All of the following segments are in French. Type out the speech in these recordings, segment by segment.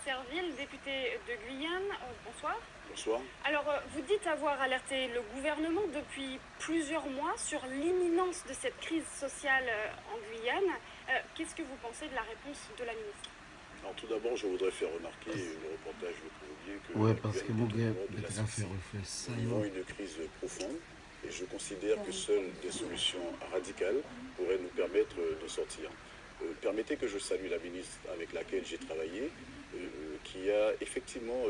Serville, député de Guyane. Bonsoir. Bonsoir. Alors, vous dites avoir alerté le gouvernement depuis plusieurs mois sur l'imminence de cette crise sociale en Guyane. Qu'est-ce que vous pensez de la réponse de la ministre? Alors tout d'abord, je voudrais faire remarquer le reportage de Colombier que Ouais, la parce que Guyane mon est au gars, bord de t'as fait l'asphyxie. refaire ça. Nous vivons une crise profonde et je considère que seules des solutions radicales pourraient nous permettre de sortir. Permettez que je salue la ministre avec laquelle j'ai travaillé, qui a effectivement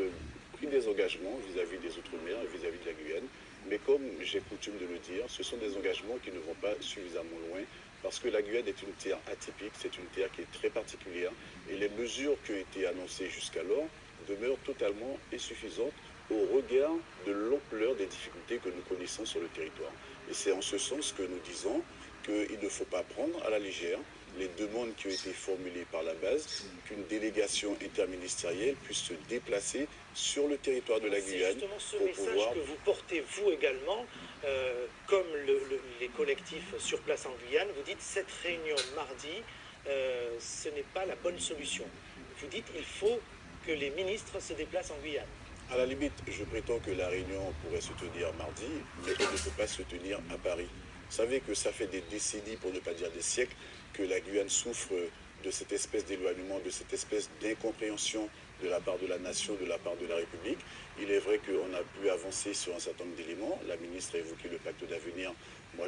pris des engagements vis-à-vis des Outre-mer et vis-à-vis de la Guyane. Mais comme j'ai coutume de le dire, ce sont des engagements qui ne vont pas suffisamment loin parce que la Guyane est une terre atypique, c'est une terre qui est très particulière et les mesures qui ont été annoncées jusqu'alors demeurent totalement insuffisantes au regard de l'ampleur des difficultés que nous connaissons sur le territoire. Et c'est en ce sens que nous disons qu'il ne faut pas prendre à la légère les demandes qui ont été formulées par la base, qu'une délégation interministérielle puisse se déplacer sur le territoire de la Guyane. C'est justement ce message que vous portez, vous également, comme les collectifs sur place en Guyane. Vous dites cette réunion mardi, ce n'est pas la bonne solution. Vous dites il faut que les ministres se déplacent en Guyane. À la limite, je prétends que la réunion pourrait se tenir mardi, mais elle ne peut pas se tenir à Paris. Vous savez que ça fait des décennies, pour ne pas dire des siècles, que la Guyane souffre de cette espèce d'éloignement, de cette espèce d'incompréhension de la part de la nation, de la part de la République. Il est vrai qu'on a pu avancer sur un certain nombre d'éléments. La ministre a évoqué le pacte d'avenir. Moi,